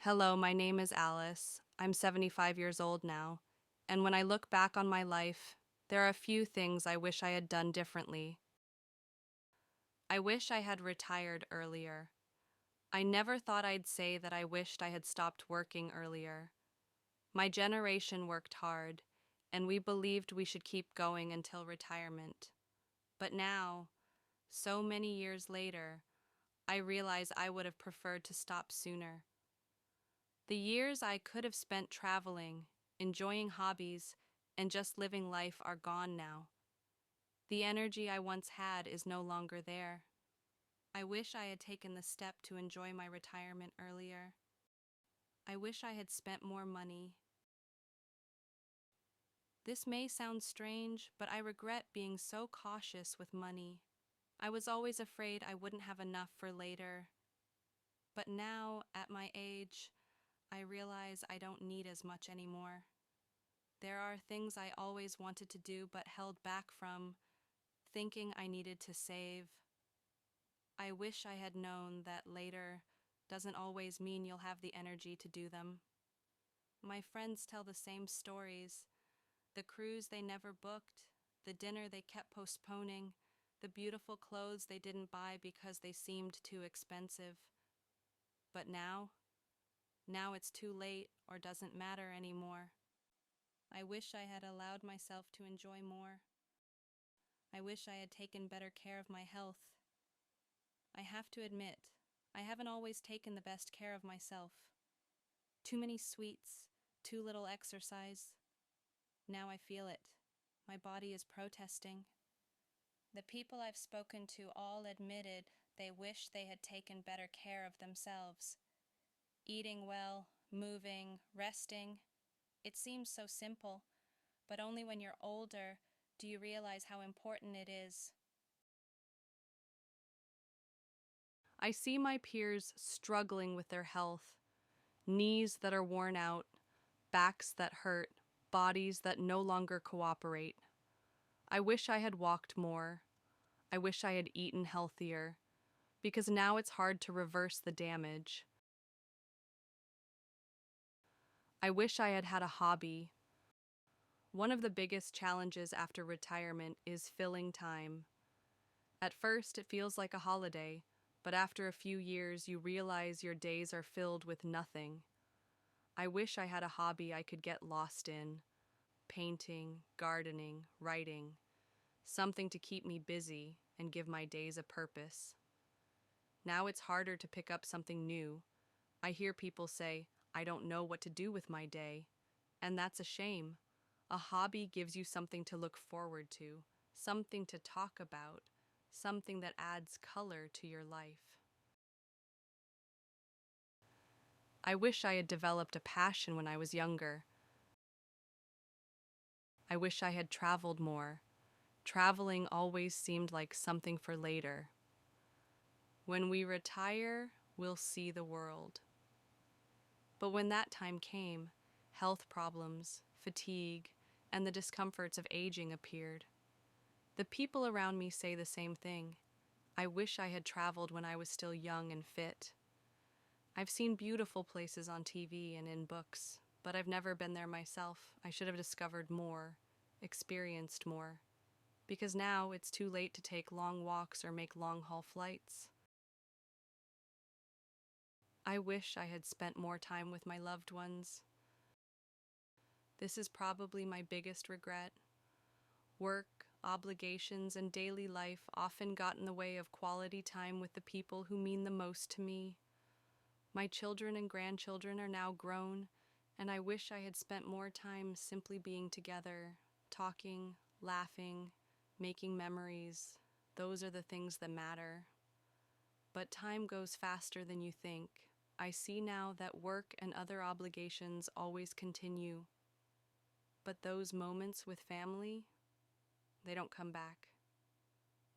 Hello, my name is Alice. I'm 75 years old now, and when I look back on my life, there are a few things I wish I had done differently. I wish I had retired earlier. I never thought I'd say that I wished I had stopped working earlier. My generation worked hard, and we believed we should keep going until retirement. But now, so many years later, I realize I would have preferred to stop sooner. The years I could have spent traveling, enjoying hobbies, and just living life are gone now. The energy I once had is no longer there. I wish I had taken the step to enjoy my retirement earlier. I wish I had spent more money. This may sound strange, but I regret being so cautious with money. I was always afraid I wouldn't have enough for later. But now, at my age, I realize I don't need as much anymore. There are things I always wanted to do but held back from, thinking I needed to save. I wish I had known that later doesn't always mean you'll have the energy to do them. My friends tell the same stories: the cruise they never booked, the dinner they kept postponing, the beautiful clothes they didn't buy because they seemed too expensive. But now it's too late or doesn't matter anymore. I wish I had allowed myself to enjoy more. I wish I had taken better care of my health. I have to admit, I haven't always taken the best care of myself. Too many sweets, too little exercise. Now I feel it. My body is protesting. The people I've spoken to all admitted they wish they had taken better care of themselves. Eating well, moving, resting. It seems so simple, but only when you're older do you realize how important it is. I see my peers struggling with their health, knees that are worn out, backs that hurt, bodies that no longer cooperate. I wish I had walked more. I wish I had eaten healthier, because now it's hard to reverse the damage. I wish I had had a hobby. One of the biggest challenges after retirement is filling time. At first, it feels like a holiday, but after a few years, you realize your days are filled with nothing. I wish I had a hobby I could get lost in: painting, gardening, writing, something to keep me busy and give my days a purpose. Now it's harder to pick up something new. I hear people say, "I don't know what to do with my day." And that's a shame. A hobby gives you something to look forward to, something to talk about, something that adds color to your life. I wish I had developed a passion when I was younger. I wish I had traveled more. Traveling always seemed like something for later. When we retire, we'll see the world. But when that time came, health problems, fatigue, and the discomforts of aging appeared. The people around me say the same thing. I wish I had traveled when I was still young and fit. I've seen beautiful places on TV and in books, but I've never been there myself. I should have discovered more, experienced more, because now it's too late to take long walks or make long-haul flights. I wish I had spent more time with my loved ones. This is probably my biggest regret. Work, obligations, and daily life often got in the way of quality time with the people who mean the most to me. My children and grandchildren are now grown, and I wish I had spent more time simply being together, talking, laughing, making memories. Those are the things that matter. But time goes faster than you think. I see now that work and other obligations always continue. But those moments with family, they don't come back.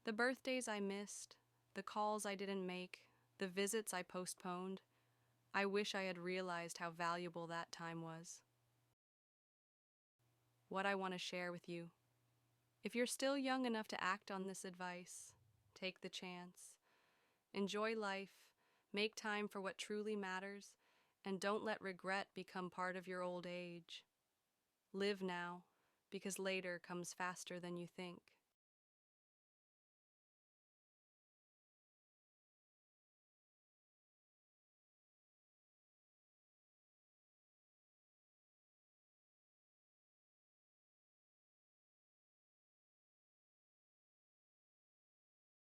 The birthdays I missed, the calls I didn't make, the visits I postponed, I wish I had realized how valuable that time was. What I want to share with you: if you're still young enough to act on this advice, take the chance. Enjoy life, make time for what truly matters, And don't let regret become part of your old age. Live now, because later comes faster than you think.